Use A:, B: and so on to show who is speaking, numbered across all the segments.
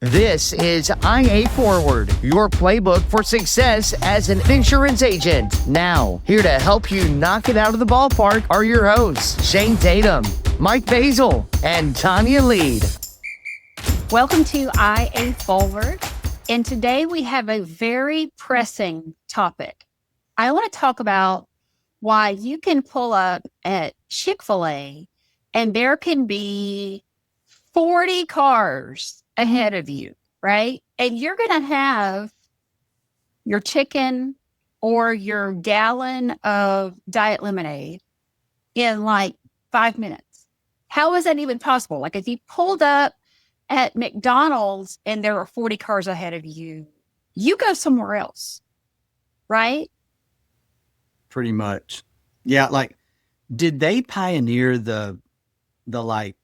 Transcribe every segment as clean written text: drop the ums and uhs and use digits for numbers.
A: This is IA Forward, your playbook for success as an insurance agent. Now, here to help you knock it out of the ballpark are your hosts, Shane Tatum, Mike Boesl, and Tonya Lied.
B: Welcome to IA Forward, and today we have a very pressing topic. I want to talk about why you can pull up at Chick-fil-A and there can be 40 cars ahead of you, right? And you're going to have your chicken or your gallon of diet lemonade in like 5 minutes. How is that even possible? Like if you pulled up at McDonald's and there are 40 cars ahead of you, you go somewhere else, right?
C: Pretty much. Yeah. Like, did they pioneer the like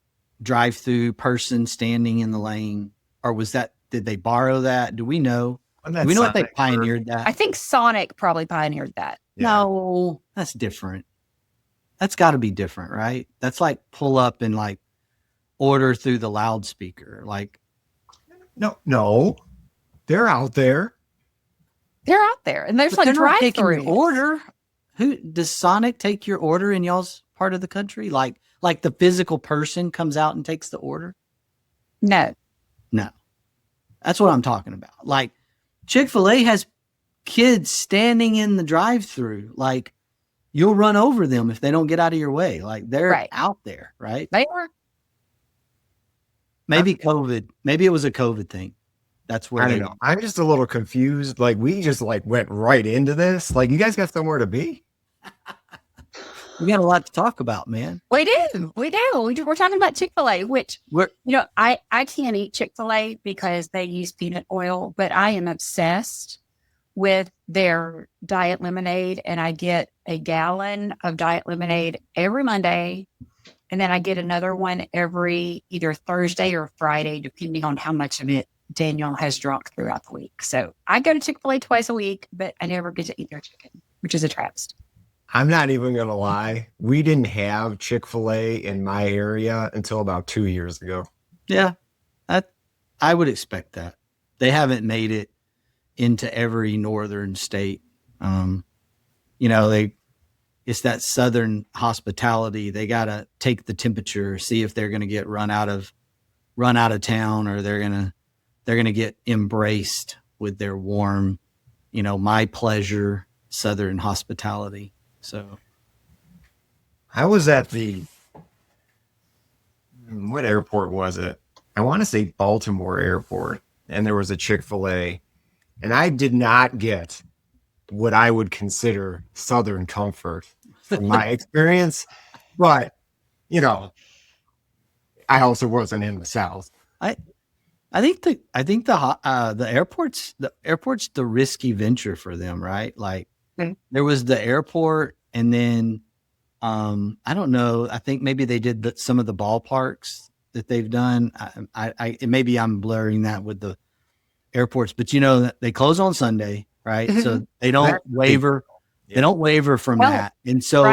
C: drive-thru person standing in the lane, or did they borrow that? Do we know? Do we know if they pioneered that?
B: I think Sonic probably pioneered that.
C: Yeah. No, that's different. That's got to be different, right? That's like pull up and like order through the loudspeaker. Like,
D: no, they're out there.
B: They're out there, and there's like drive-thru
C: order. Who does Sonic take your order in y'all's part of the country? Like the physical person comes out and takes the order?
B: No.
C: That's what I'm talking about. Like Chick-fil-A has kids standing in the drive-thru. Like you'll run over them if they don't get out of your way. Like they're out there, right?
B: They are.
C: Maybe COVID. Maybe it was a COVID thing. That's where
D: I don't know. I'm just a little confused. Like we just like went right into this. Like you guys got somewhere to be?
C: We got a lot to talk about, man.
B: We do. We're talking about Chick-fil-A, which, I can't eat Chick-fil-A because they use peanut oil, but I am obsessed with their diet lemonade, and I get a gallon of diet lemonade every Monday, and then I get another one every either Thursday or Friday, depending on how much of it Daniel has drunk throughout the week. So I go to Chick-fil-A twice a week, but I never get to eat their chicken, which is a travesty.
D: I'm not even going to lie. We didn't have Chick-fil-A in my area until about 2 years ago.
C: Yeah, I would expect that. They haven't made it into every northern state. It's that southern hospitality. They got to take the temperature, see if they're going to get run out of town, or they're going to get embraced with their warm, my pleasure, southern hospitality. So
D: I was at what airport was it? I want to say Baltimore Airport, and there was a Chick-fil-A, and I did not get what I would consider Southern comfort from my experience, but I also wasn't in the South.
C: I think the airport's the risky venture for them, right? Like there was the airport, and then I don't know. I think maybe they did some of the ballparks that they've done. Maybe I'm blurring that with the airports, but they close on Sunday, right? So they don't waver. They don't waver from that. And so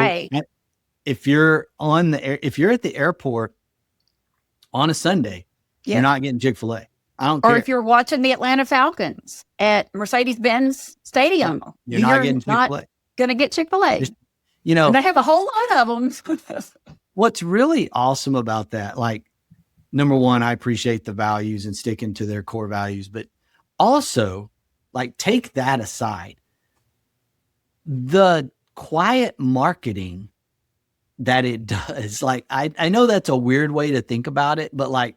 C: if you're at the airport on a Sunday, you're not getting Chick-fil-A. I don't care.
B: Or if you're watching the Atlanta Falcons at Mercedes-Benz Stadium,
C: you're not getting Chick-fil-A.
B: Going to get Chick-fil-A. And they have a whole lot of them.
C: What's really awesome about that, like, number one, I appreciate the values and sticking to their core values, but also, like, take that aside. The quiet marketing that it does, like, I know that's a weird way to think about it, but like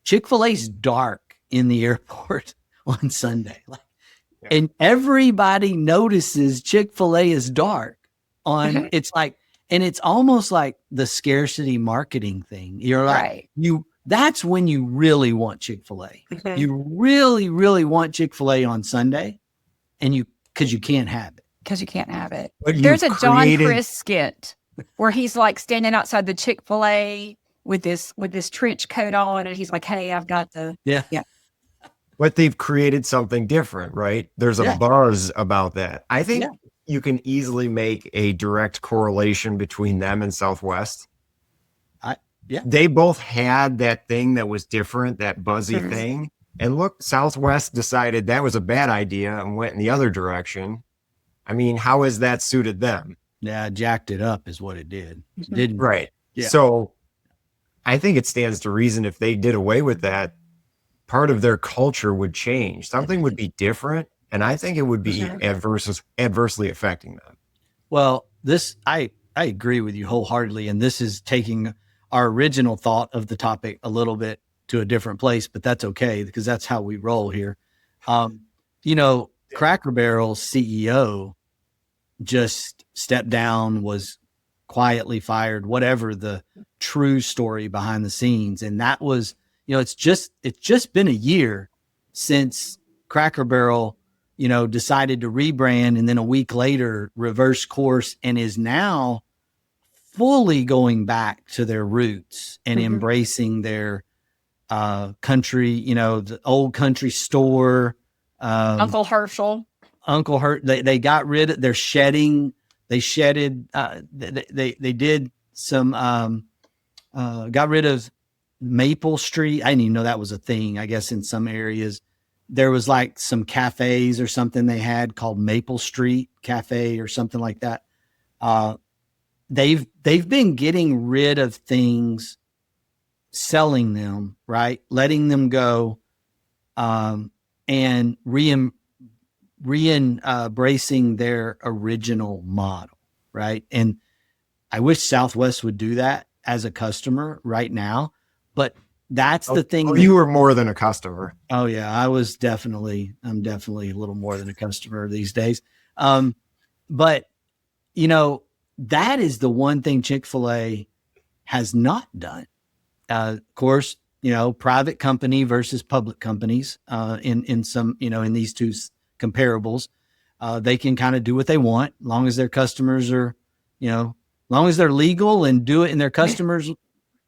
C: Chick-fil-A's dark in the airport on Sunday. And everybody notices Chick-fil-A is dark it's like, and it's almost like the scarcity marketing thing. You're like, that's when you really want Chick-fil-A. You really, really want Chick-fil-A on Sunday, because you can't have it.
B: There's a John Chris skit where he's like standing outside the Chick-fil-A with this trench coat on, and he's like, "Hey, I've got the
D: But they've created something different, right? There's a buzz about that. I think you can easily make a direct correlation between them and Southwest. They both had that thing that was different, that buzzy thing. And look, Southwest decided that was a bad idea and went in the other direction. I mean, how has that suited them?
C: Yeah, jacked it up is what it did.
B: Mhm.
C: Didn't
D: Right.
C: Yeah.
D: So I think it stands to reason if they did away with that, part of their culture would change. Something would be different. And I think it would be adversely affecting them.
C: Well, I agree with you wholeheartedly. And this is taking our original thought of the topic a little bit to a different place, but that's okay because that's how we roll here. Cracker Barrel's CEO just stepped down, was quietly fired, whatever the true story behind the scenes. And that was, it's just been a year since Cracker Barrel, decided to rebrand and then a week later reverse course and is now fully going back to their roots and embracing their country, the old country store.
B: Uncle Herschel.
C: They got rid of, they're shedding, they shedded, they did some, got rid of Maple Street. I didn't even know that was a thing. I guess in some areas there was like some cafes or something they had called Maple Street Cafe or something like that. They've been getting rid of things, selling them, right? Letting them go, and re-embracing their original model, right? And I wish Southwest would do that as a customer right now, but that's the thing.
D: You were more than a customer.
C: Oh yeah, I'm definitely a little more than a customer these days. But that is the one thing Chick-fil-A has not done. Of course, private company versus public companies, in some, in these two comparables, they can kind of do what they want, as long as their customers are, as long as they're legal and do it and their customers,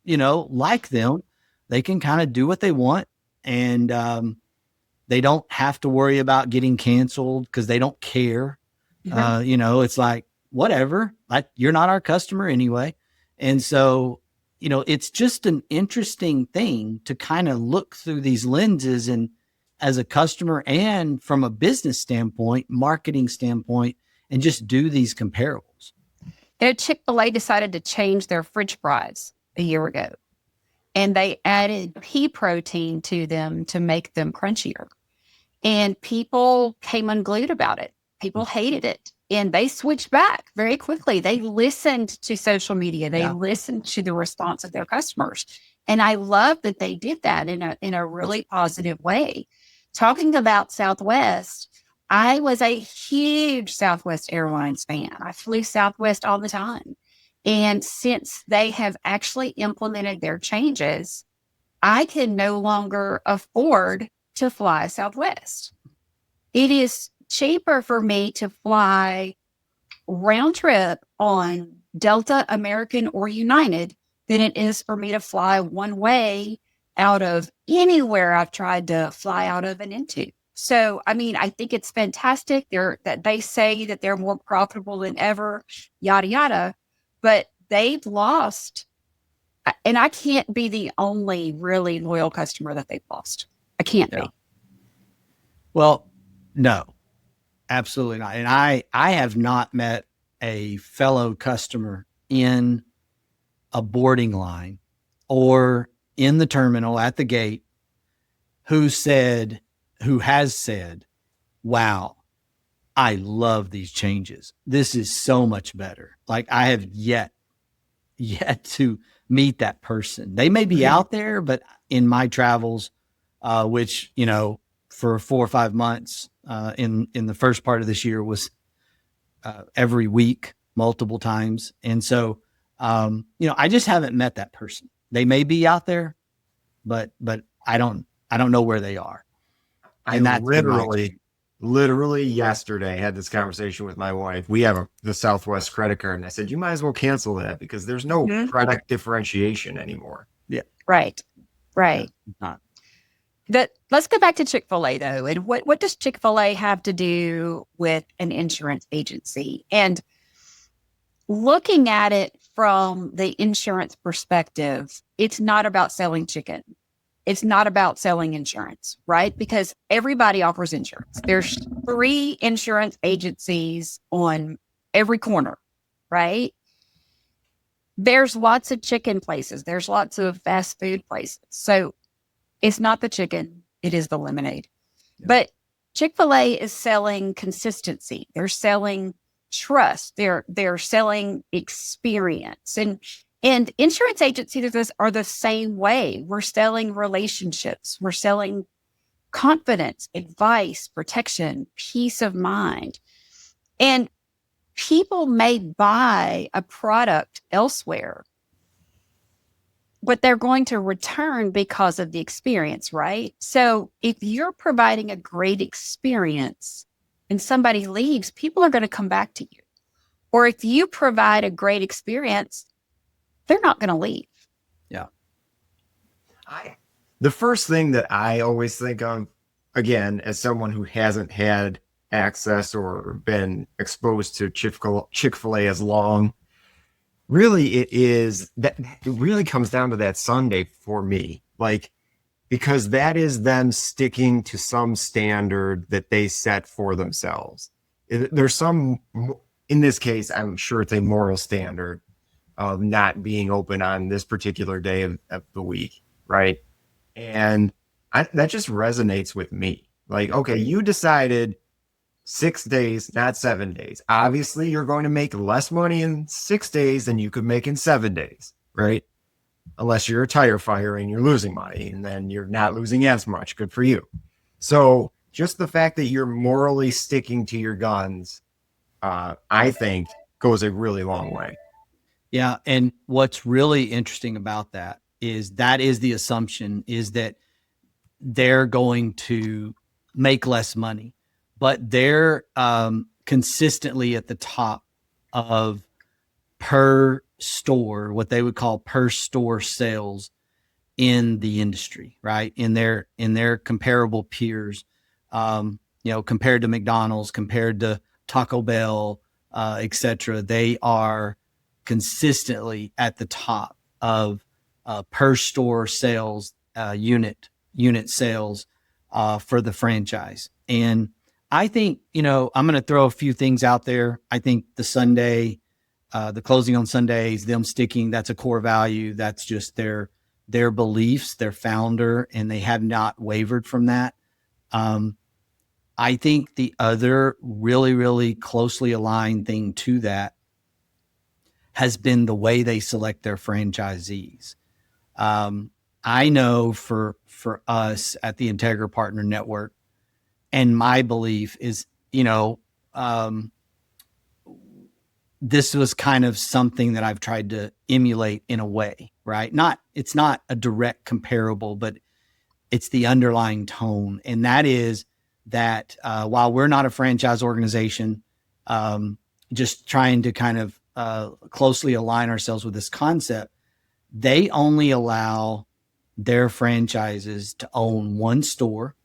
C: like them, they can kind of do what they want. And, they don't have to worry about getting canceled because they don't care. It's like, whatever, you're not our customer anyway. And so, it's just an interesting thing to kind of look through these lenses and as a customer and from a business standpoint, marketing standpoint, and just do these comparables.
B: Chick-fil-A decided to change their French fries a year ago, and they added pea protein to them to make them crunchier. And people came unglued about it. People hated it. And they switched back very quickly. They listened to social media. They listened to the response of their customers. And I love that they did that in a really positive way. Talking about Southwest, I was a huge Southwest Airlines fan. I flew Southwest all the time. And since they have actually implemented their changes, I can no longer afford to fly Southwest. It is cheaper for me to fly round trip on Delta, American, or United than it is for me to fly one way out of anywhere I've tried to fly out of and into. So, I think it's fantastic that they say that they're more profitable than ever, yada, yada, but they've lost. And I can't be the only really loyal customer that they've lost. I can't be.
C: Well, no. Absolutely not. And I have not met a fellow customer in a boarding line or in the terminal at the gate who has said, wow, I love these changes. This is so much better. Like I have yet to meet that person. They may be out there, but in my travels, which, for 4 or 5 months, in the first part of this year was every week, multiple times. And so, I just haven't met that person. They may be out there, but I don't know where they are. And
D: I literally yesterday had this conversation with my wife. We have the Southwest credit card. And I said, you might as well cancel that because there's no product differentiation anymore.
C: Yeah.
B: Right.
C: Not.
B: Let's go back to Chick-fil-A though. And what does Chick-fil-A have to do with an insurance agency? And looking at it from the insurance perspective, it's not about selling chicken. it's not about selling insurance, right? Because everybody offers insurance. There's 3 insurance agencies on every corner, right? There's lots of chicken places. There's lots of fast food places. So it's not the chicken, it is the lemonade. Yeah. But Chick-fil-A is selling consistency. They're selling trust. They're selling experience. And insurance agencies are the same way. We're selling relationships. We're selling confidence, advice, protection, peace of mind. And people may buy a product elsewhere, but they're going to return because of the experience, right? So if you're providing a great experience and somebody leaves, people are going to come back to you. Or if you provide a great experience, they're not going to leave.
C: Yeah.
D: The first thing that I always think of, again, as someone who hasn't had access or been exposed to Chick-fil-A as long, really it really comes down to that Sunday for me. Like, because that is them sticking to some standard that they set for themselves. There's some, in this case, I'm sure it's a moral standard of not being open on this particular day of the week, right? And that just resonates with me. Like, okay, you decided 6 days, not 7 days. Obviously, you're going to make less money in 6 days than you could make in 7 days, right? Unless you're a tire fire and you're losing money, and then you're not losing as much. Good for you. So just the fact that you're morally sticking to your guns, I think, goes a really long way.
C: Yeah. And what's really interesting about that is the assumption is that they're going to make less money, but they're consistently at the top of per store, what they would call per store sales in the industry, right? In their comparable peers, compared to McDonald's, compared to Taco Bell, et cetera, they are consistently at the top of per store sales, unit sales for the franchise. And I think, I'm going to throw a few things out there. I think the closing on Sundays, them sticking, that's a core value. That's just their beliefs, their founder, and they have not wavered from that. I think the other really, really closely aligned thing to that has been the way they select their franchisees. I know for us at the Integra Partner Network, and my belief is, this was kind of something that I've tried to emulate in a way, right? It's not a direct comparable, but it's the underlying tone. And that is that while we're not a franchise organization, just trying to kind of closely align ourselves with this concept, they only allow their franchises to own one store,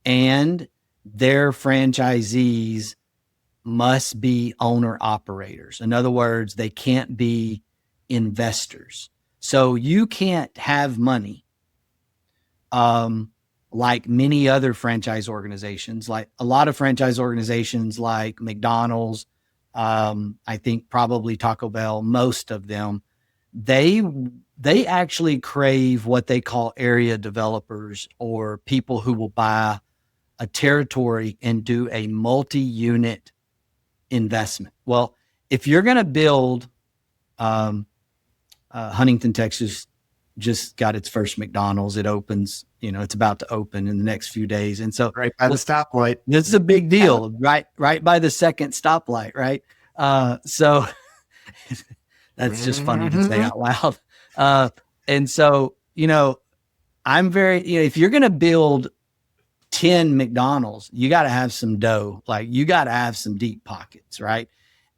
C: and their franchisees must be owner operators. In other words, they can't be investors. So you can't have money like many other franchise organizations, like a lot of franchise organizations like McDonald's, I think probably Taco Bell, most of them, they actually crave what they call area developers, or people who will buy a territory and do a multi-unit investment. Well, if you're going to build, Huntington, Texas just got its first McDonald's. It opens, it's about to open in the next few days. And so
D: right by the stoplight,
C: this is a big deal, right by the second stoplight. Right. So that's just funny to say out loud. And so, I'm very, if you're going to build 10 McDonald's, you got to have some dough. Like, you got to have some deep pockets. Right.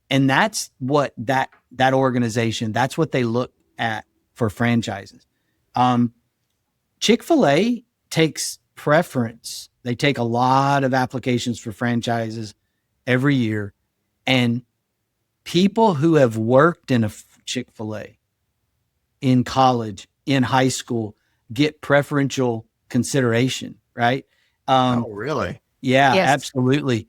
C: And that's what that organization, that's what they look at for franchises. Chick-fil-A takes preference. They take a lot of applications for franchises every year, and people who have worked in a Chick-fil-A in college, in high school, get preferential consideration, right?
D: Oh, really?
C: Yeah,
B: Yes.
C: absolutely.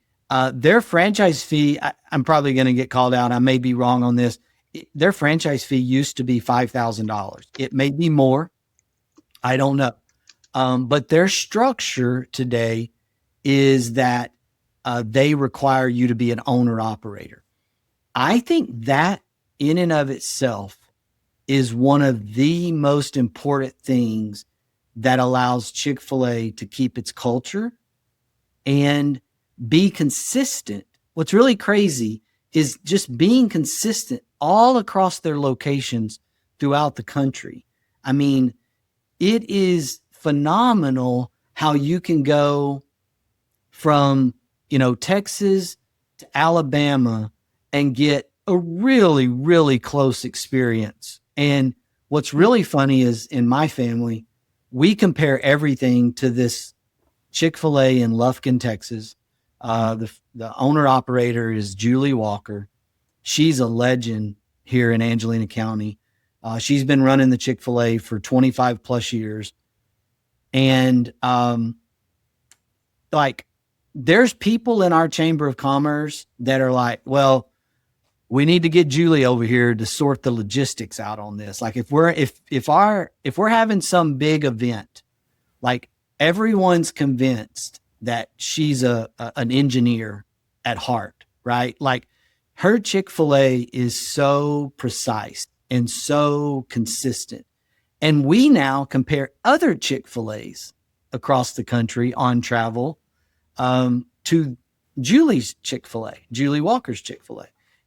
C: Their franchise fee, I'm probably going to get called out. I may be wrong on this. Their franchise fee used to be $5,000. It may be more. I don't know. But their structure today is that they require you to be an owner operator. I think that in and of itself is one of the most important things that allows Chick-fil-A to keep its culture and be consistent. What's really crazy is just being consistent all across their locations throughout the country. I mean, it is phenomenal how you can go from, Texas to Alabama and get a really, really close experience. And what's really funny is in my family, we compare everything to this Chick-fil-A in Lufkin, Texas. The owner operator is Julie Walker. She's a legend here in Angelina County. She's been running the Chick-fil-A for 25 plus years. And there's people in our Chamber of Commerce that are like, well, we need to get Julie over here to sort the logistics out on this. Like if we're having some big event, like everyone's convinced that she's an engineer at heart, right? Like her Chick-fil-A is so precise and so consistent. And we now compare other Chick-fil-A's across the country on travel to Julie's Chick-fil-A, Julie Walker's Chick-fil-A.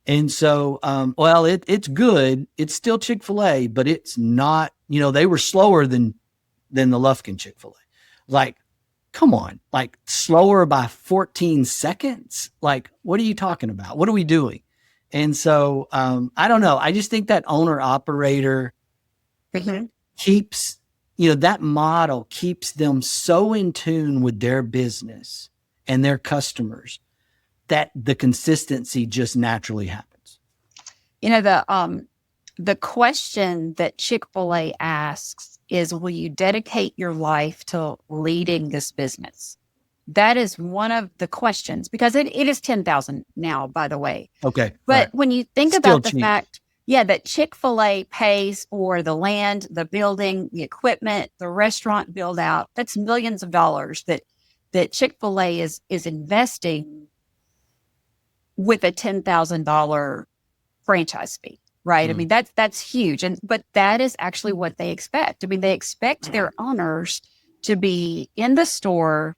C: And so, it's good. It's still Chick-fil-A, but it's not, they were slower than the Lufkin Chick-fil-A. Like, come on, like slower by 14 seconds. Like, what are you talking about? What are we doing? And so, I don't know. I just think that owner operator keeps, that model keeps them so in tune with their business and their customers that the consistency just naturally happens.
B: The question that Chick-fil-A asks is, will you dedicate your life to leading this business? That is one of the questions, because it is 10,000 now, by the way.
C: Okay.
B: But
C: right.
B: when you think
C: Still
B: about the
C: cheap.
B: fact, that Chick-fil-A pays for the land, the building, the equipment, the restaurant build out, that's millions of dollars that Chick-fil-A is investing with a $10,000 franchise fee, right? I mean, that's huge. But that is actually what they expect. I mean, they expect their owners to be in the store,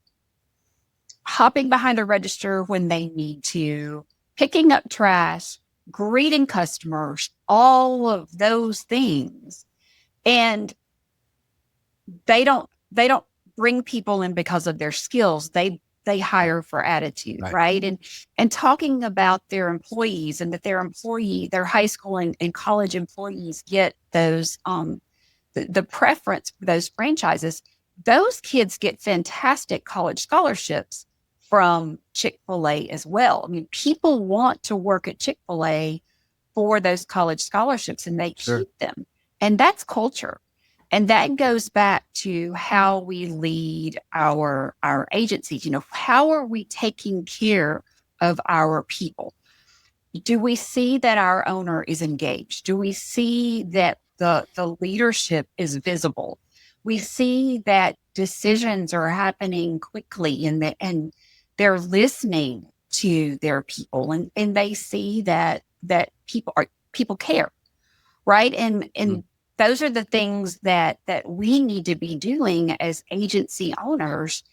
B: hopping behind the register when they need to, picking up trash, greeting customers, all of those things. And they don't bring people in because of their skills. They hire for attitude, right? And talking about their employees, and that their high school and college employees get those the preference for those franchises. Those kids get fantastic college scholarships from Chick-fil-A as well. I mean, people want to work at Chick-fil-A for those college scholarships, and they keep them. And that's culture. And that goes back to how we lead our agencies. How are we taking care of our people? Do we see that our owner is engaged? Do we see that the leadership is visible? We see that decisions are happening quickly, and they're listening to their people, and they see that people care, right? And those are the things that we need to be doing as agency owners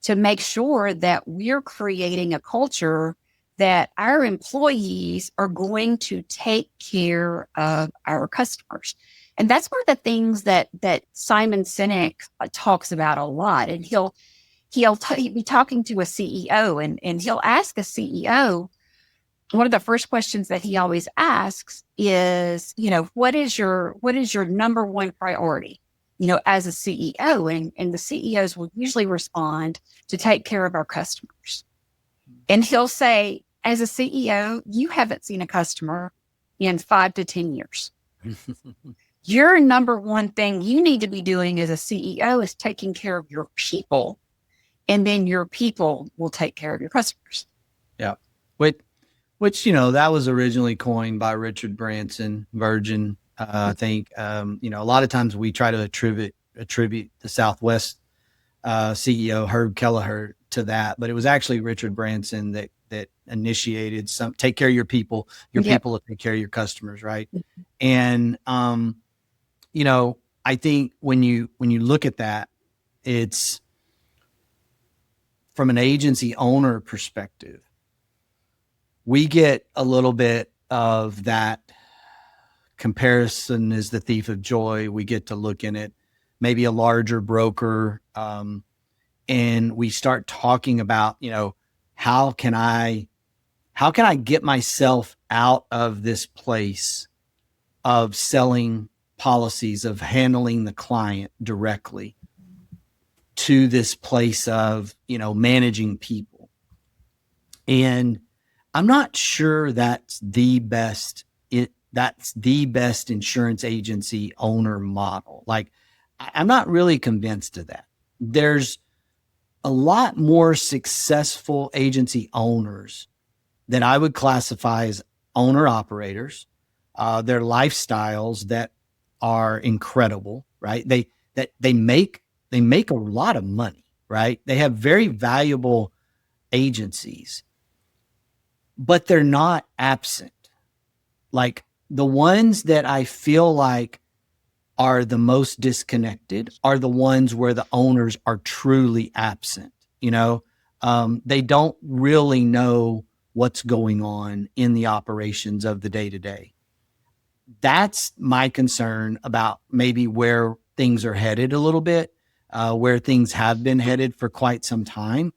B: to make sure that we're creating a culture that our employees are going to take care of our customers. And that's one of the things that Simon Sinek talks about a lot. And he'll be talking to a CEO, and he'll ask a CEO, one of the first questions that he always asks is, what is your number one priority, as a CEO? And the CEOs will usually respond, to take care of our customers. And he'll say, as a CEO, you haven't seen a customer in 5 to 10 years. your number one thing you need to be doing as a CEO is taking care of your people. And then your people will take care of your customers.
C: Yeah. Which, that was originally coined by Richard Branson, Virgin. I think, a lot of times we try to attribute the Southwest CEO, Herb Kelleher, to that, but it was actually Richard Branson that initiated take care of your people. Your people will take care of your customers. Right. And, I think when you look at that, it's from an agency owner perspective, we get a little bit of that comparison is the thief of joy. We get to look in it, maybe a larger broker, and we start talking about, how can I get myself out of this place of selling policies, of handling the client directly, to this place of, managing people. And I'm not sure that's the best insurance agency owner model. Like, I'm not really convinced of that. There's a lot more successful agency owners that I would classify as owner operators. Their lifestyles that are incredible, right? They make a lot of money, right? They have very valuable agencies, but they're not absent. Like, the ones that I feel like are the most disconnected are the ones where the owners are truly absent. They don't really know what's going on in the operations of the day to day. That's my concern about maybe where things are headed a little bit, where things have been headed for quite some time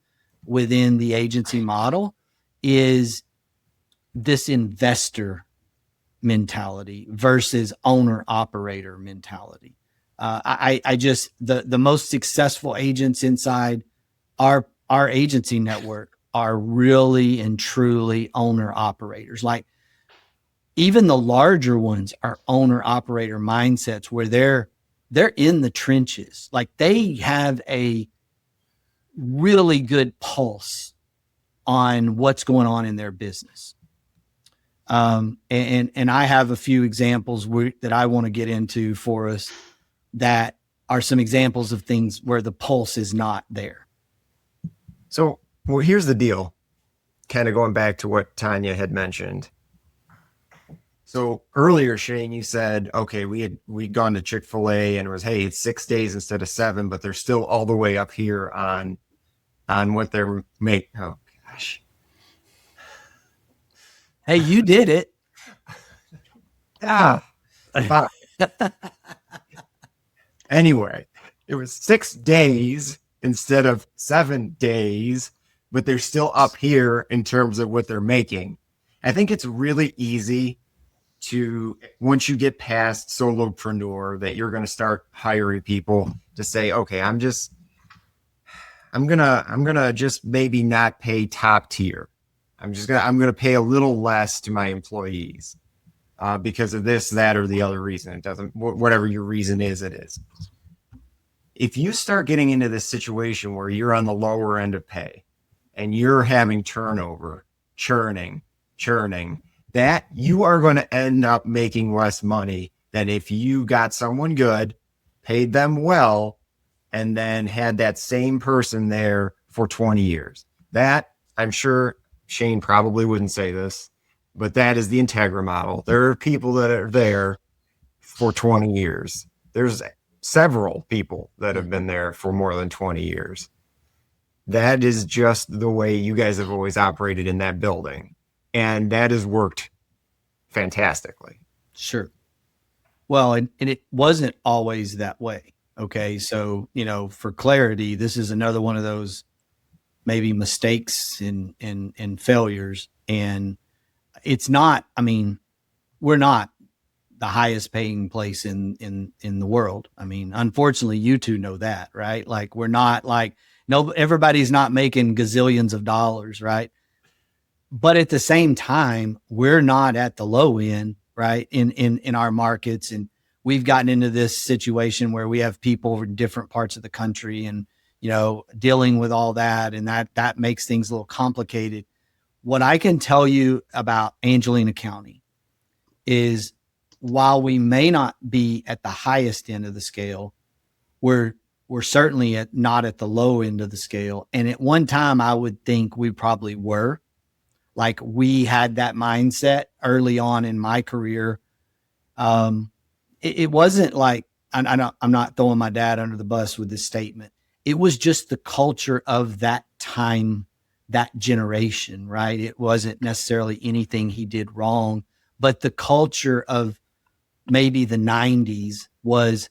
C: within the agency model, is this investor mentality versus owner operator mentality. I just, the most successful agents inside our agency network are really and truly owner operators. Like, even the larger ones are owner operator mindsets where they're in the trenches. Like, they have a really good pulse on what's going on in their business. And I have a few examples that I want to get into for us that are some examples of things where the pulse is not there.
D: So, well, here's the deal, kind of going back to what Tonya had mentioned. So earlier, Shane, you said, okay, we'd gone to Chick-fil-A and it was, hey, it's 6 days instead of 7, but they're still all the way up here on what they're making. Oh gosh.
C: Hey, you did it.
D: Yeah. Anyway, it was 6 days instead of 7 days, but they're still up here in terms of what they're making. I think it's really easy to, once you get past solopreneur, that you're going to start hiring people to say, okay, I'm gonna just maybe not pay top tier. I'm gonna pay a little less to my employees because of this, that, or the other reason. It doesn't, whatever your reason is, it is. If you start getting into this situation where you're on the lower end of pay and you're having turnover, churning, that you are going to end up making less money than if you got someone good, paid them well, and then had that same person there for 20 years. That, I'm sure Shane probably wouldn't say this, but that is the Integra model. There are people that are there for 20 years. There's several people that have been there for more than 20 years. That is just the way you guys have always operated in that building. And that has worked fantastically.
C: Sure. Well, and it wasn't always that way. Okay. So, for clarity, this is another one of those maybe mistakes and failures. And it's not, we're not the highest paying place in the world. Unfortunately, you two know that, right? Like, we're not like, no, everybody's not making gazillions of dollars, right? But at the same time, we're not at the low end, right? In our markets, and we've gotten into this situation where we have people in different parts of the country and, dealing with all that. And that makes things a little complicated. What I can tell you about Angelina County is while we may not be at the highest end of the scale, we're certainly not at the low end of the scale. And at one time, I would think we probably were. Like we had that mindset early on in my career. It wasn't like, I'm not throwing my dad under the bus with this statement. It was just the culture of that time, that generation, right? It wasn't necessarily anything he did wrong, but the culture of maybe the 90s was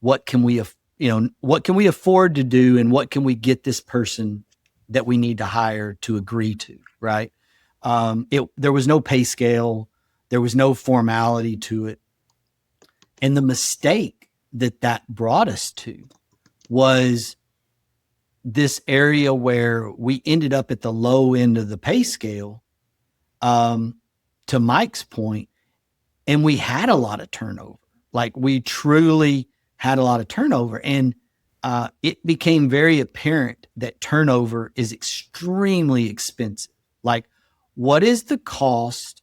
C: what can we afford to do and what can we get this person that we need to hire to agree to, right? There was no pay scale. There was no formality to it. And the mistake that brought us to was this area where we ended up at the low end of the pay scale, to Mike's point, and we had a lot of turnover. Like we truly had a lot of turnover. And it became very apparent that turnover is extremely expensive. Like, what is the cost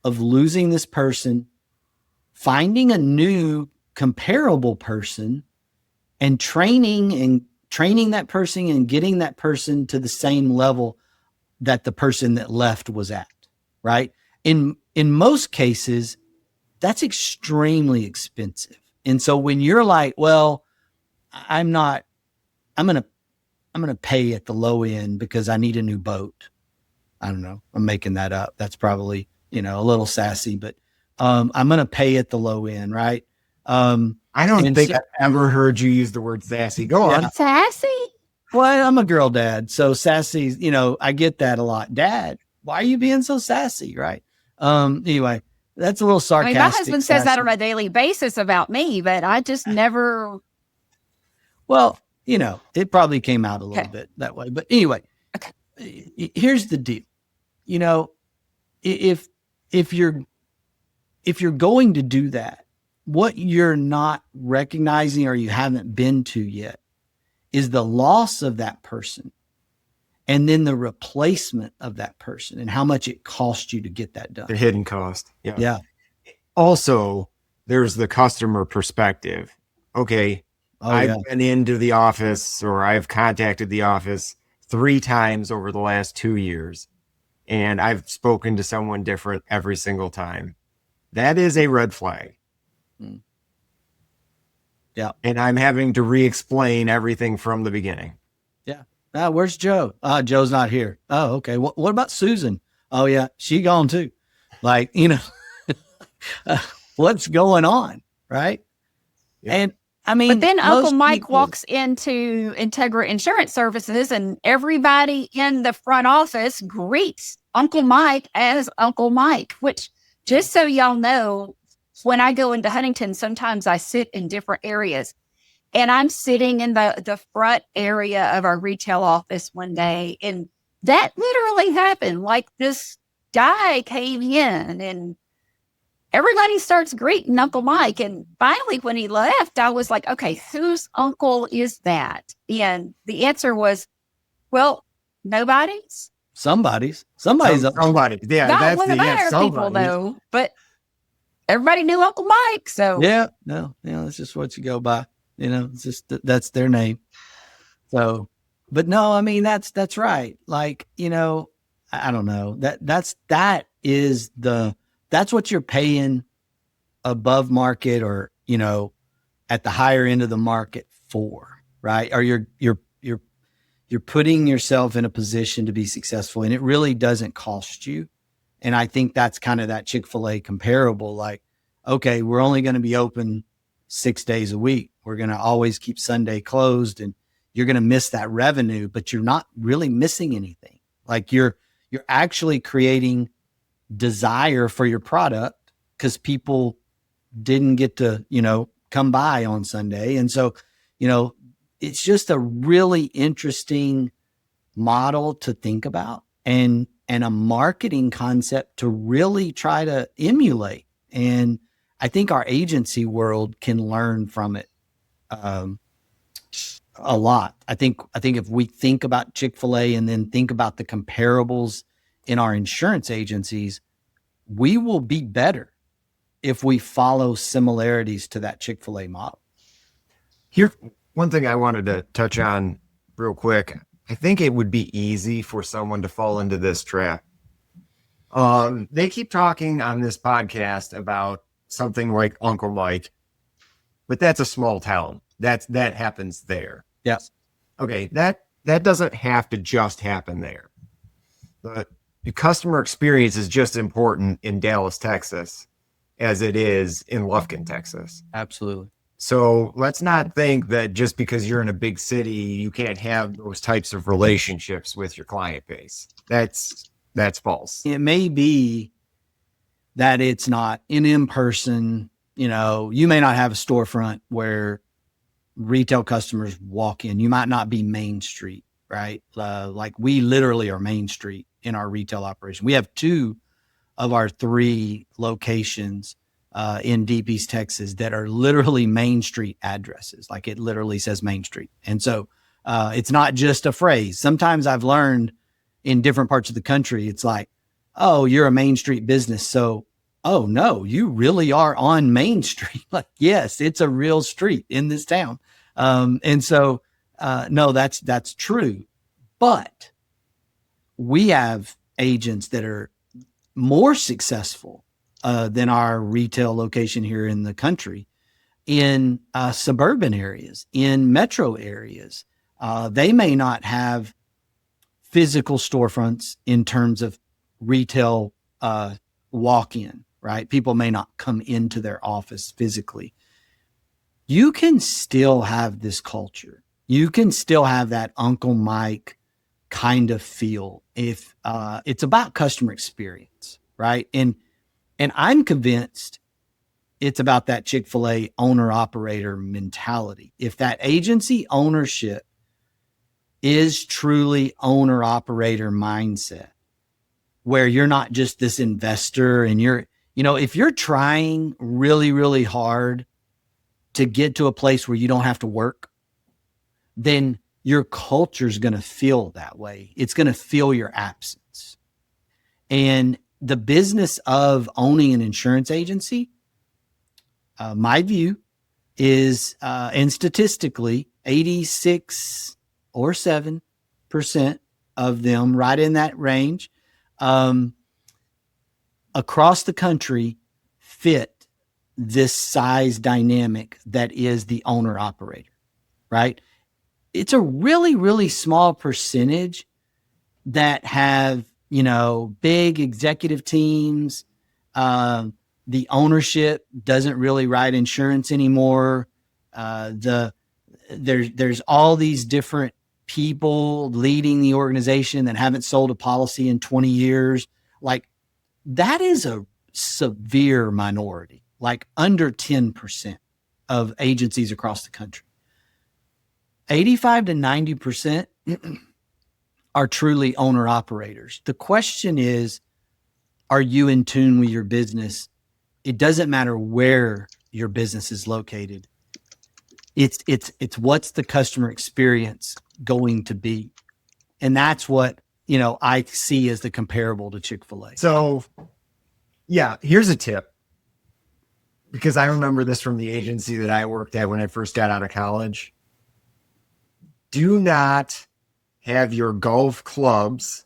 C: of losing this person, finding a new comparable person, and training that person and getting that person to the same level that the person that left was at, right? In most cases, that's extremely expensive. And so when you're like, well, I'm going to pay at the low end because I need a new boat. I don't know. I'm making that up. That's probably, a little sassy, but I'm going to pay at the low end, right?
D: I don't think I've ever heard you use the word sassy. Go on.
B: Sassy?
C: Well, I'm a girl dad, so sassy, I get that a lot. Dad, why are you being so sassy, right? Anyway, that's a little sarcastic.
B: My husband says that on a daily basis about me, but I just never.
C: Well, it probably came out a little bit that way. But anyway, here's the deal. If you're going to do that, what you're not recognizing or you haven't been to yet is the loss of that person and then the replacement of that person and how much it cost you to get that done.
D: The hidden cost.
C: Yeah.
D: Also, there's the customer perspective. Okay. I've been into the office or I've contacted the office 3 times over the last 2 years, and I've spoken to someone different every single time. That is a red flag.
C: Yeah.
D: And I'm having to re-explain everything from the beginning.
C: Yeah. Where's Joe? Joe's not here. Oh, okay. What about Susan? Oh yeah. She gone too. Like, what's going on? Right. Yeah. And I mean,
B: but then Uncle Mike walks into Integra Insurance Services and everybody in the front office greets Uncle Mike as Uncle Mike, which, just so y'all know, when I go into Huntington, sometimes I sit in different areas, and I'm sitting in the front area of our retail office one day, and that literally happened. Like, this guy came in and everybody starts greeting Uncle Mike. And finally, when he left, I was like, okay, whose uncle is that? And the answer was, well, nobody's.
C: Somebody's.
D: Somebody. Yeah,
B: not
D: that's
B: one of our people, though. But everybody knew Uncle Mike. So
C: yeah, no, that's just what you go by. It's just that's their name. So, but no, I mean that's right. Like, I don't know, that's what you're paying above market or at the higher end of the market for, right? Or you're putting yourself in a position to be successful, and it really doesn't cost you. And I think that's kind of that Chick-fil-A comparable. Like, okay, we're only going to be open 6 days a week. We're going to always keep Sunday closed, and you're going to miss that revenue, but you're not really missing anything. Like you're actually creating desire for your product because people didn't get to, come by on Sunday. And so, it's just a really interesting model to think about and a marketing concept to really try to emulate. And I think our agency world can learn from it a lot. I think if we think about Chick-fil-A and then think about the comparables in our insurance agencies, we will be better if we follow similarities to that Chick-fil-A model.
D: Here, one thing I wanted to touch on real quick. I think it would be easy for someone to fall into this trap. They keep talking on this podcast about something like Uncle Mike, but that's a small town. That happens there.
C: Yes.
D: Okay, that doesn't have to just happen there. But the customer experience is just as important in Dallas, Texas, as it is in Lufkin, Texas.
C: Absolutely.
D: So let's not think that just because you're in a big city, you can't have those types of relationships with your client base. That's false.
C: It may be that it's not in person. You may not have a storefront where retail customers walk in. You might not be Main Street, right? Like we literally are Main Street in our retail operation. We have 2 of our 3 locations in Deep East Texas that are literally Main Street addresses. Like it literally says Main Street. And so it's not just a phrase. Sometimes I've learned in different parts of the country, it's like, oh, you're a Main Street business. So, oh no, you really are on Main Street. Like, yes, it's a real street in this town. And so, no, that's true. But we have agents that are more successful than our retail location here in the country in suburban areas, in metro areas. They may not have physical storefronts in terms of retail walk-in, right? People may not come into their office physically. You can still have this culture. You can still have that Uncle Mike kind of feel if it's about customer experience, right? And I'm convinced it's about that Chick-fil-A owner-operator mentality. If that agency ownership is truly owner-operator mindset, where you're not just this investor and if you're trying really, really hard to get to a place where you don't have to work, then your culture is going to feel that way. It's going to feel your absence. And the business of owning an insurance agency, my view is, and statistically, 86 or 7% of them, right in that range, across the country, fit this size dynamic that is the owner operator, right? It's a really, really small percentage that have, big executive teams. The ownership doesn't really write insurance anymore. There's all these different people leading the organization that haven't sold a policy in 20 years. Like that is a severe minority, like under 10% of agencies across the country. 85 to 90% are truly owner operators. The question is, are you in tune with your business? It doesn't matter where your business is located. It's what's the customer experience going to be? And that's what, I see as the comparable to Chick-fil-A.
D: So yeah, here's a tip, because I remember this from the agency that I worked at when I first got out of college. Do not have your golf clubs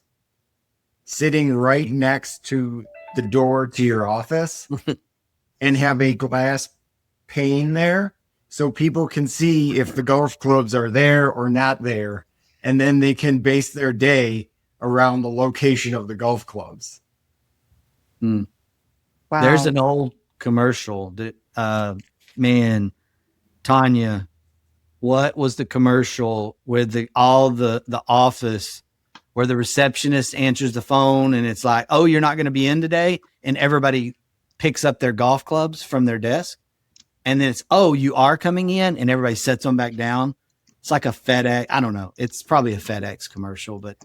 D: sitting right next to the door to your office and have a glass pane there so people can see if the golf clubs are there or not there. And then they can base their day around the location of the golf clubs.
C: Wow. There's an old commercial that, Tonya, what was the commercial with the office where the receptionist answers the phone and it's like, oh, you're not going to be in today. And everybody picks up their golf clubs from their desk. And then it's, oh, you are coming in, and everybody sets them back down. It's like a FedEx. I don't know. It's probably a FedEx commercial, but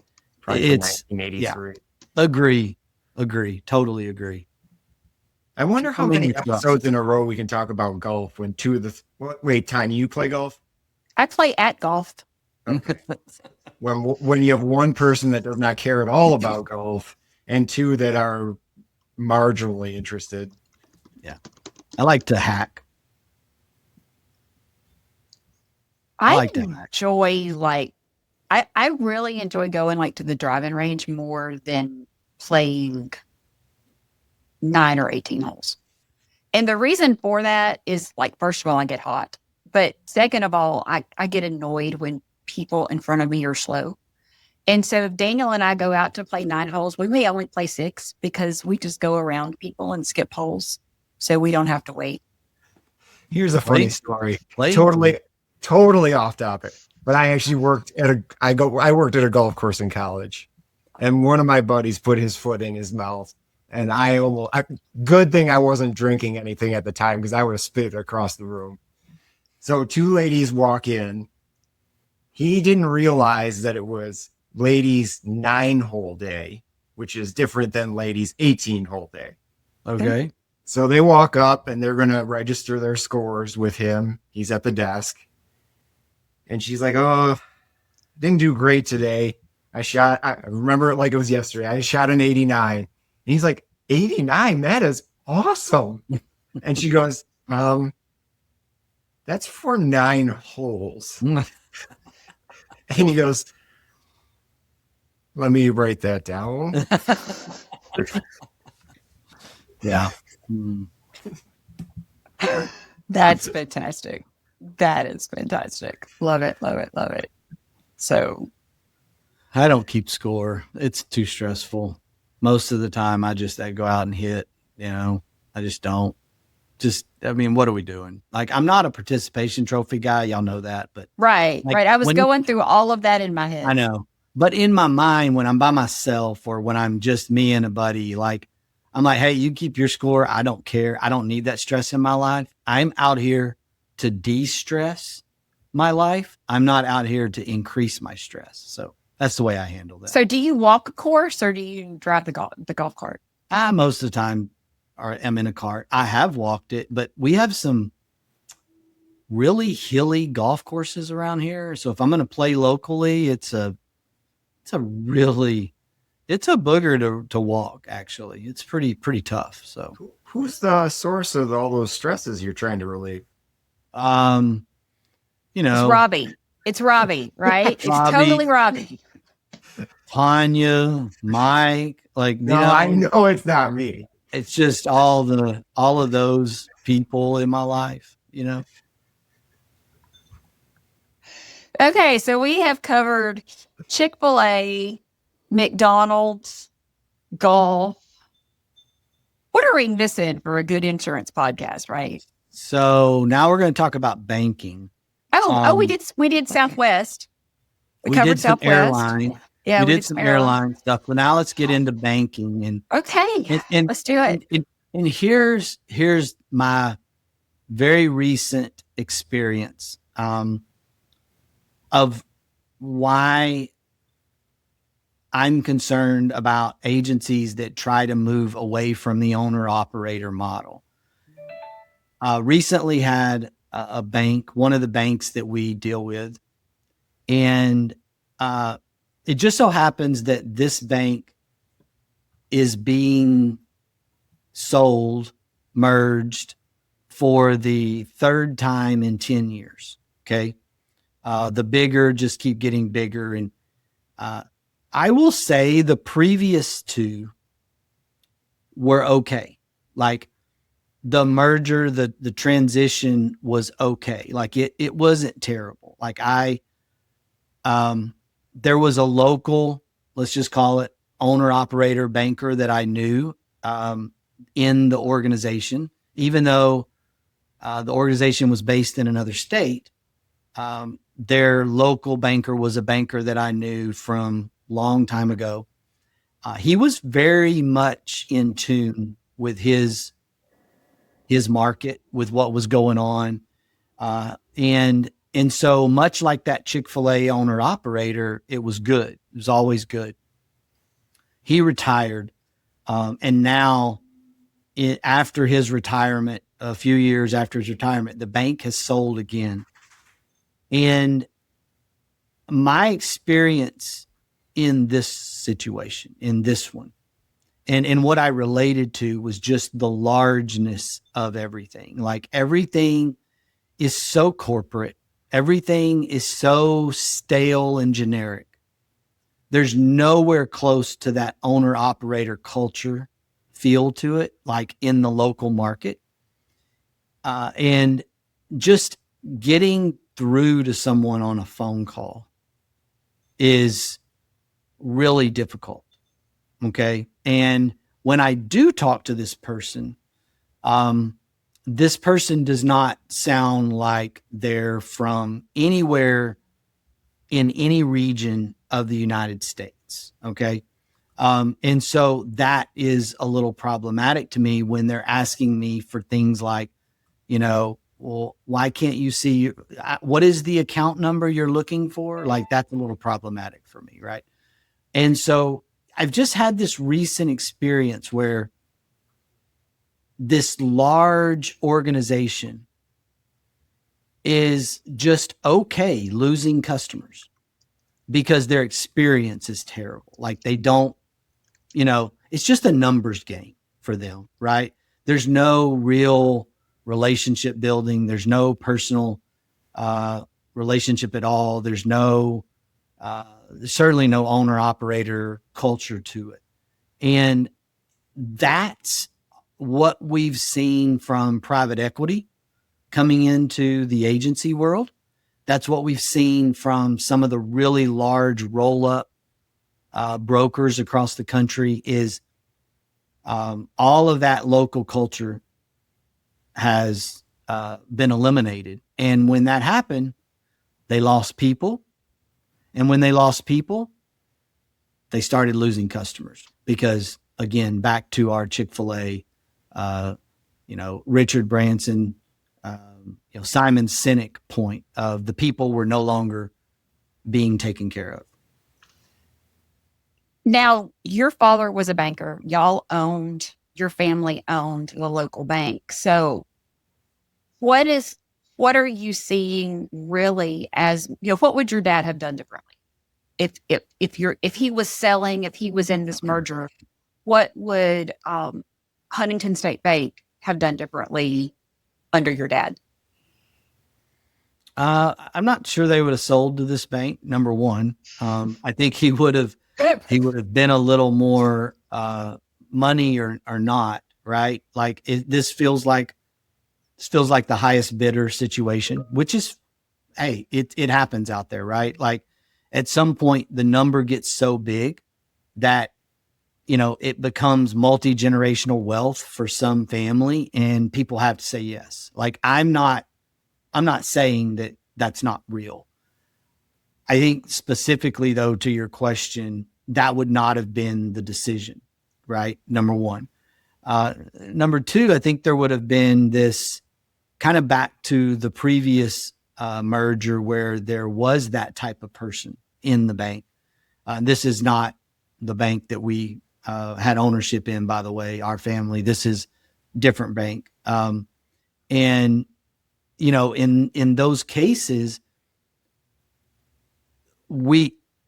D: Probably
C: it's
D: 1983.
C: Agree. Totally agree.
D: I wonder how
C: I mean,
D: many
C: it's rough.
D: episodes in a row we can talk about golf when two of the. Wait, Tiny, you play golf?
B: I play at golf.
D: Okay. When you have one person that does not care at all about golf and two that are marginally interested.
C: Yeah. I like to hack.
B: I
C: like that.
B: enjoy I really enjoy going like to the driving range more than playing 9 or 18 holes. And the reason for that is like, first of all, I get hot. But second of all, I get annoyed when people in front of me are slow. And so if Daniel and I go out to play 9 holes, we may only play 6 because we just go around people and skip holes. So we don't have to wait.
D: Here's a funny story.
C: Play.
D: Totally off topic. But I actually worked at I worked at a golf course in college. And one of my buddies put his foot in his mouth. And good thing I wasn't drinking anything at the time because I would have spit across the room. So 2 ladies walk in. He didn't realize that it was ladies' 9-hole day, which is different than ladies' 18-hole day.
C: Okay.
D: So they walk up and they're going to register their scores with him. He's at the desk. And she's like, oh, didn't do great today. I remember it like it was yesterday. I shot an 89. And he's like, 89? That is awesome. And she goes, that's for 9 holes. And he goes, let me write that down.
C: Yeah.
B: That's fantastic. That is fantastic. Love it, love it, love it. So
C: I don't keep score. It's too stressful. Most of the time I go out and hit, I just don't. What are we doing? Like, I'm not a participation trophy guy. Y'all know that, but
B: right. I was going through all of that in my head.
C: I know, but in my mind, when I'm by myself or when I'm just me and a buddy, like, I'm like, hey, you keep your score. I don't care. I don't need that stress in my life. I'm out here to de-stress my life. I'm not out here to increase my stress. So that's the way I handle that.
B: So do you walk a course or do you drive the golf cart?
C: Most of the time I'm in a cart. I have walked it, but we have some really hilly golf courses around here. So if I'm going to play locally, it's a booger to walk. Actually, it's pretty tough. So
D: who's the source of all those stresses you're trying to relieve?
B: It's Robbie, right? It's
C: Robbie.
B: totally Robbie.
C: Tonya, Mike,
D: I know it's not me.
C: It's just all of those people in my life,
B: Okay, so we have covered Chick-fil-A, McDonald's, golf. What are we missing for a good insurance podcast, right?
C: So now we're going to talk about banking.
B: We did Southwest. We covered
C: did some
B: Southwest.
C: Airline.
B: Yeah,
C: we did some airline stuff. But now let's get into banking and
B: let's do it.
C: And here's my very recent experience of why I'm concerned about agencies that try to move away from the owner-operator model. Recently had a bank, one of the banks that we deal with, and it just so happens that this bank is being sold, merged for the 3rd time in 10 years. Okay. The bigger just keep getting bigger. And I will say the previous 2 were okay. Like the merger, the transition was okay. Like it wasn't terrible. Like there was a local, let's just call it owner operator banker that I knew in the organization, even though the organization was based in another state. Their local banker was a banker that I knew from long time ago. He was very much in tune with his market, with what was going on. And so much like that Chick-fil-A owner operator, it was good. It was always good. He retired. And now after his retirement, a few years after his retirement, the bank has sold again. And my experience in this situation, in this one, and what I related to was just the largeness of everything. Like everything is so corporate. Everything is so stale and generic. There's nowhere close to that owner operator culture feel to it, like in the local market. And just getting through to someone on a phone call is really difficult. Okay. And when I do talk to this person does not sound like they're from anywhere in any region of the United States. Okay. And so that is a little problematic to me when they're asking me for things like, well, why can't you see what is the account number you're looking for? Like that's a little problematic for me. Right. And so I've just had this recent experience where this large organization is just okay losing customers because their experience is terrible. Like they don't, it's just a numbers game for them, right? There's no real relationship building. There's no personal relationship at all. There's certainly no owner operator culture to it. And that's what we've seen from private equity coming into the agency world. That's what we've seen from some of the really large roll-up brokers across the country is all of that local culture has been eliminated. And when that happened, they lost people. And when they lost people, they started losing customers because, again, back to our Chick-fil-A, Richard Branson, Simon Sinek point of the people were no longer being taken care of.
B: Now, your father was a banker. Your family owned the local bank. So what are you seeing really as, what would your dad have done differently? If he was selling, if he was in this merger, what would Huntington State Bank have done differently under your dad?
C: I'm not sure they would have sold to this bank. Number one, I think he would have been a little more money or not, right? Like this feels like the highest bidder situation, which is, hey, it happens out there, right? Like at some point the number gets so big that it becomes multi-generational wealth for some family and people have to say yes. Like I'm not saying that that's not real. I think specifically though, to your question, that would not have been the decision, right? Number one. Number two, I think there would have been this kind of back to the previous merger where there was that type of person in the bank. This is not the bank that we had ownership in, by the way, our family. This is different bank. And in those cases,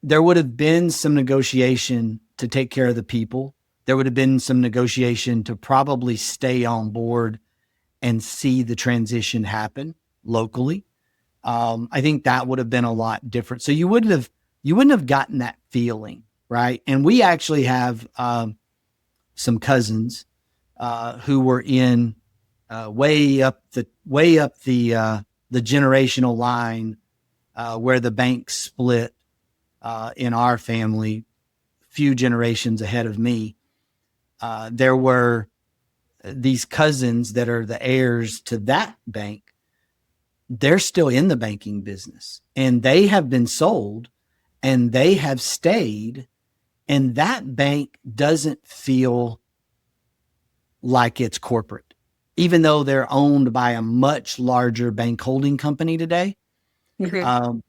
C: there would have been some negotiation to take care of the people. There would have been some negotiation to probably stay on board and see the transition happen locally. I think that would have been a lot different. So you wouldn't have gotten that feeling, right? And we actually have some cousins who were in way up the generational line where the bank split in our family, few generations ahead of me. There were these cousins that are the heirs to that bank. They're still in the banking business and they have been sold and they have stayed, and that bank doesn't feel like it's corporate, even though they're owned by a much larger bank holding company today.
B: Mm-hmm.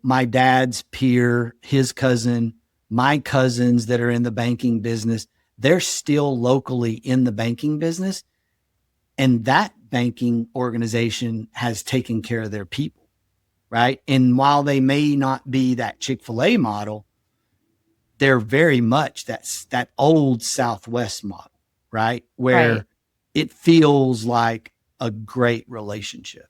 C: My dad's peer, his cousin, my cousins that are in the banking business, they're still locally in the banking business. And that banking organization has taken care of their people, right? And while they may not be that Chick-fil-A model, they're very much that old Southwest model, right? Where
B: Right.
C: it feels like a great relationship.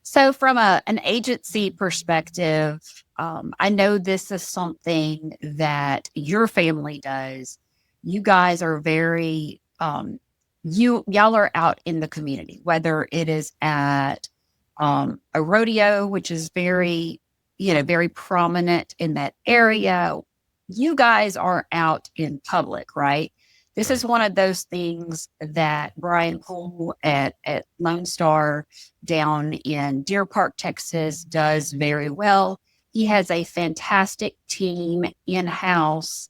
B: So, from an agency perspective, I know this is something that your family does. You guys are very, y'all are out in the community, whether it is at a rodeo, which is very, very prominent in that area. You guys are out in public, right? This is one of those things that Brian Poole at Lone Star down in Deer Park, Texas, does very well. He has a fantastic team in-house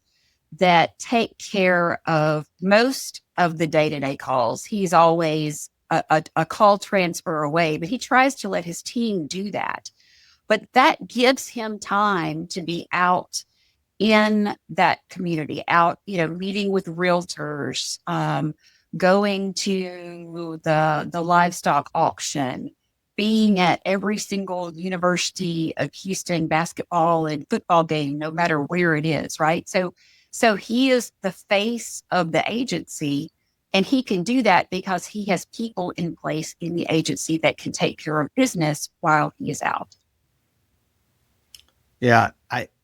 B: that take care of most of the day-to-day calls. He's always a call transfer away, but he tries to let his team do that. But that gives him time to be out in that community, out, meeting with realtors, going to the livestock auction, being at every single University of Houston basketball and football game, no matter where it is, right? So he is the face of the agency, and he can do that because he has people in place in the agency that can take care of business while he is out.
C: Yeah,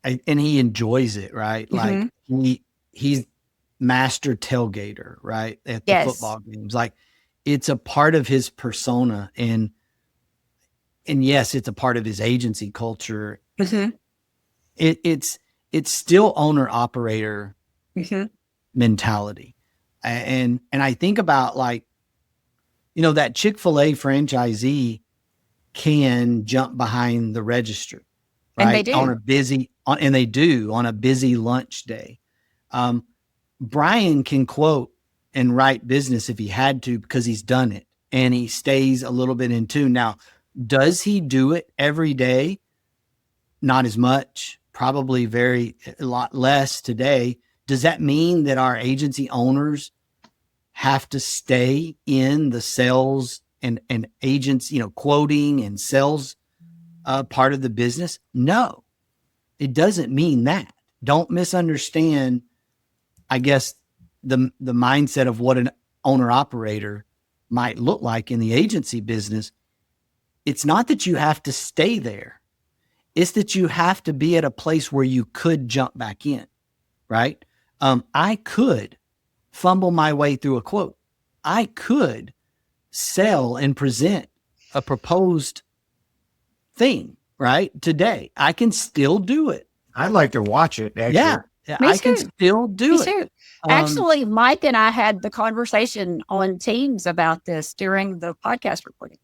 C: and he enjoys it, right?
B: Mhm.
C: Like he's master tailgater, right? At the
B: Yes.
C: football games. Like it's a part of his persona, and yes, it's a part of his agency culture.
B: Mhm.
C: It's still owner operator
B: Mhm.
C: mentality. And I think about like, that Chick-fil-A franchisee can jump behind the register,
B: And they
C: right?
B: do.
C: And they do on a busy lunch day. Brian can quote and write business if he had to, because he's done it and he stays a little bit in tune. Now, does he do it every day? Not as much, probably a lot less today. Does that mean that our agency owners have to stay in the sales and agents, quoting and sales part of the business? No, it doesn't mean that. Don't misunderstand, I guess, the mindset of what an owner operator might look like in the agency business. It's not that you have to stay there. It's that you have to be at a place where you could jump back in, right? I could fumble my way through a quote. I could sell and present a proposed thing, right? Today, I can still do it.
D: I'd like to watch it. Actually.
C: Yeah,
B: Me
C: I can
B: too.
C: still do
B: Me
C: it.
B: too. Actually, Mike and I had the conversation on Teams about this during the podcast recording.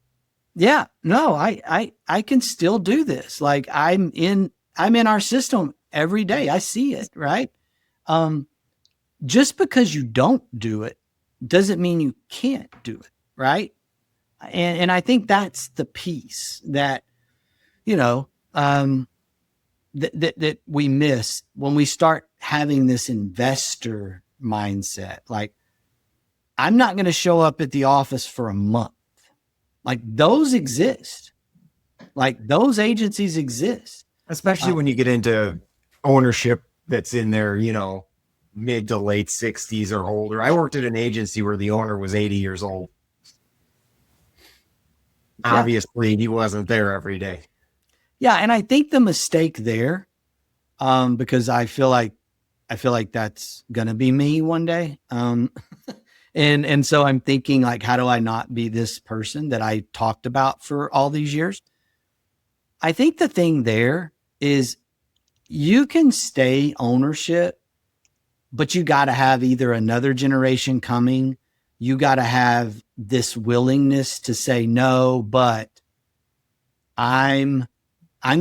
C: Yeah, no, I can still do this. Like I'm in our system every day. I see it, right? Just because you don't do it doesn't mean you can't do it, right? And I think that's the piece that, that we miss when we start having this investor mindset. Like, I'm not going to show up at the office for a month. Like those exist. Like those agencies exist.
D: Especially when you get into ownership that's in their, mid to late 60s or older. I worked at an agency where the owner was 80 years old.
C: Yeah.
D: Obviously, he wasn't there every day.
C: Yeah, and I think the mistake there, because I feel like that's gonna be me one day. And so I'm thinking, like, how do I not be this person that I talked about for all these years? I think the thing there is you can stay ownership, but you got to have either another generation coming. You got to have this willingness to say no, but I'm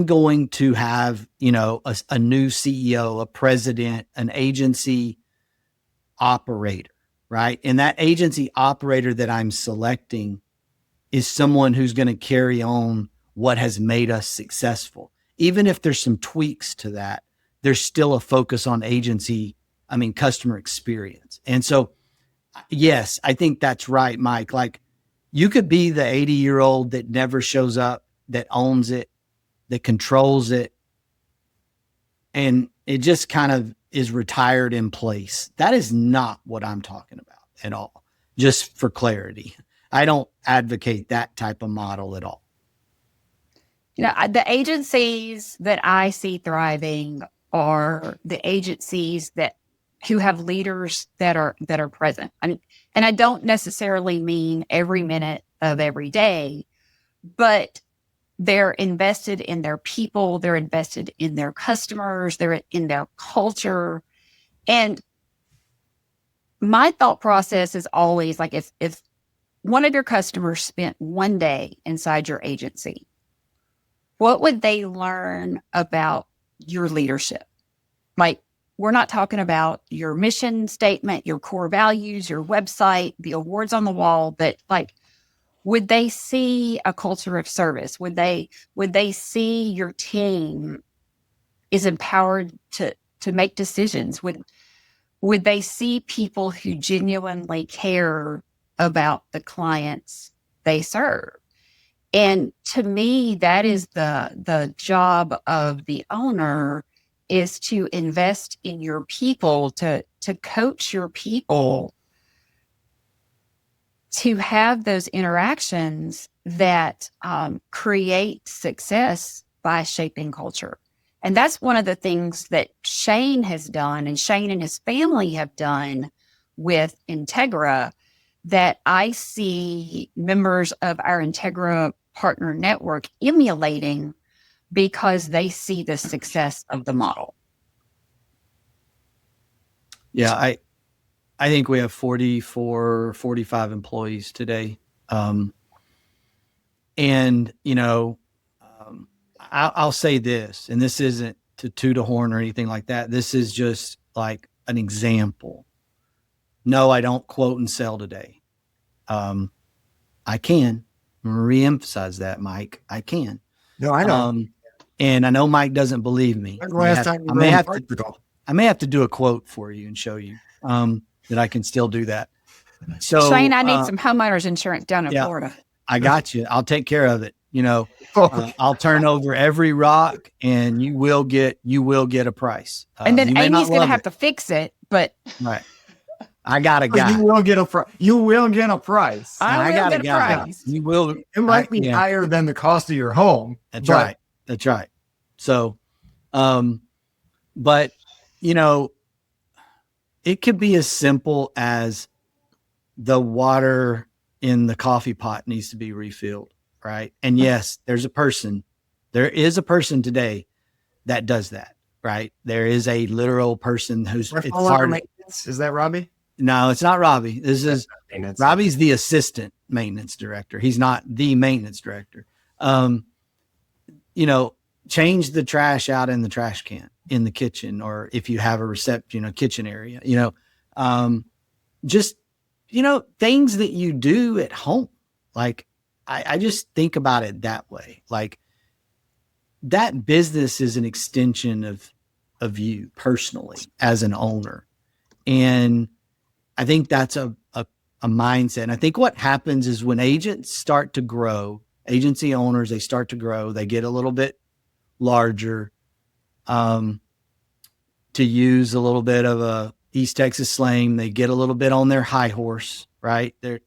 C: going to have, a new CEO, a president, an agency operator, right? And that agency operator that I'm selecting is someone who's going to carry on what has made us successful. Even if there's some tweaks to that, there's still a focus on agency customer experience. And so, yes, I think that's right, Mike. Like, you could be the 80-year-old that never shows up, that owns it, that controls it, and it just kind of is retired in place. That is not what I'm talking about at all. Just for clarity, I don't advocate that type of model at all.
B: The agencies that I see thriving are the agencies who have leaders that are present. And I don't necessarily mean every minute of every day, but they're invested in their people, they're invested in their customers, they're in their culture. And my thought process is always like, if one of your customers spent one day inside your agency, what would they learn about your leadership? Like, we're not talking about your mission statement, your core values, your website, the awards on the wall, but like, would they see a culture of service? Would they see your team is empowered to make decisions? Would they see people who genuinely care about the clients they serve? And to me, that is the job of the owner, is to invest in your people, to coach your people, to have those interactions that create success by shaping culture. And that's one of the things that Shane has done, and Shane and his family have done with Integra, that I see members of our Integra partner network emulating, because they see the success of the model.
C: Yeah, I think we have 44, 45 employees today. And, I'll say this, and this isn't to toot a horn or anything like that. This is just like an example. No, I don't quote and sell today. I can reemphasize that, Mike. I can.
D: No, I know.
C: And I know Mike doesn't believe me. I may have to do a quote for you and show you that I can still do that. So,
B: Shane, I need some homeowners insurance down in Florida.
C: I got you. I'll take care of it. I'll turn over every rock, and you will get a price.
B: And then Amy's going to have to fix it, but
C: right. I got a guy.
D: You will get a price. You will get a price.
C: I got a guy. You will.
D: It might be higher than the cost of your home.
C: That's right. That's right. So, but it could be as simple as the water in the coffee pot needs to be refilled, right? And yes, there is a person today that does that, right? There is a literal person who's, it's hard.
D: Is that Robbie?
C: No, it's not Robbie. This is Robbie's the assistant maintenance director. He's not the maintenance director. Change the trash out in the trash can in the kitchen, or if you have a reception, kitchen area, just, things that you do at home. Like, I just think about it that way. Like, that business is an extension of you personally as an owner. And I think that's a mindset. And I think what happens is when agents start to grow, agency owners, they start to grow, they get a little bit larger, to use a little bit of a East Texas slang, they get a little bit on their high horse, right? They're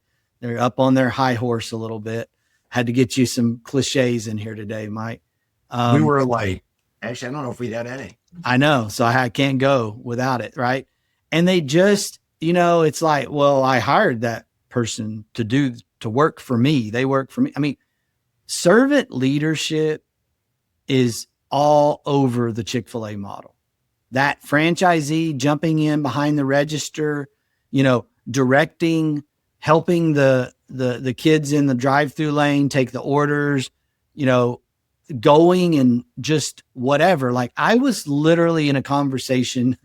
C: up on their high horse a little bit. Had to get you some cliches in here today, Mike.
D: We were like, actually, I don't know if we had any.
C: I know. So I can't go without it. Right. And they just, it's like, well, I hired that person to work for me. They work for me. I mean, servant leadership is all over the Chick-fil-A model. That franchisee jumping in behind the register, directing, helping the kids in the drive-thru lane take the orders, going and just whatever. Like, I was literally in a conversation,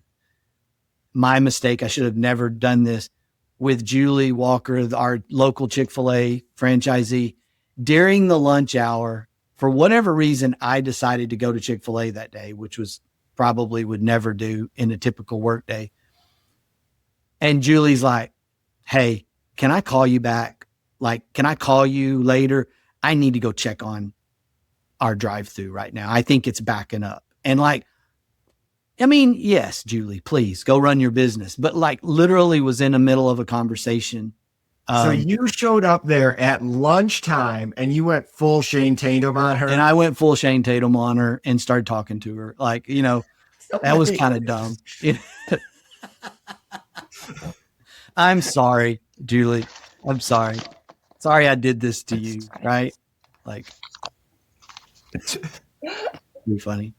C: my mistake, I should have never done this, with Julie Walker, our local Chick-fil-A franchisee, during the lunch hour. For whatever reason, I decided to go to Chick-fil-A that day, which was probably would never do in a typical work day. And Julie's like, hey, can I call you back? Like, can I call you later? I need to go check on our drive-thru right now. I think it's backing up. And like, I mean, yes, Julie, please go run your business. But like literally was in the middle of a conversation.
D: So you showed up there at lunchtime and you went full Shane Tatum on her.
C: And I went full Shane Tatum on her and started talking to her. Like, you know, that was kind of dumb. I'm sorry, Julie. I'm sorry. Sorry I did this to you, right? Like, be funny.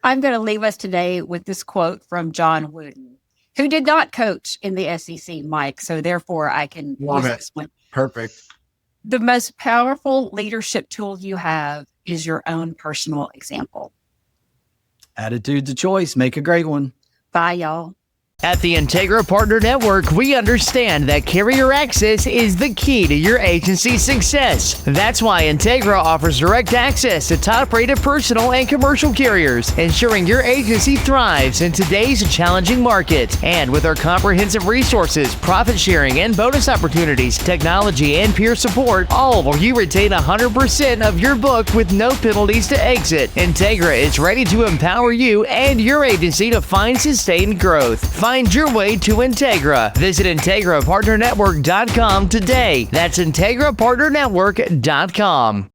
B: I'm going to leave us today with this quote from John Wooden, who did not coach in the SEC, Mike. So therefore, I can
D: Love
B: use
D: it.
B: this one.
D: Perfect.
B: The most powerful leadership tool you have is your own personal example.
C: Attitude's a choice. Make a great one.
B: Bye, y'all.
A: At the Integra Partner Network, we understand that carrier access is the key to your agency's success. That's why Integra offers direct access to top-rated personal and commercial carriers, ensuring your agency thrives in today's challenging market. And with our comprehensive resources, profit sharing and bonus opportunities, technology and peer support, all while you retain 100% of your book with no penalties to exit. Integra is ready to empower you and your agency to find sustained growth. Find your way to Integra. Visit IntegraPartnerNetwork.com today. That's IntegraPartnerNetwork.com.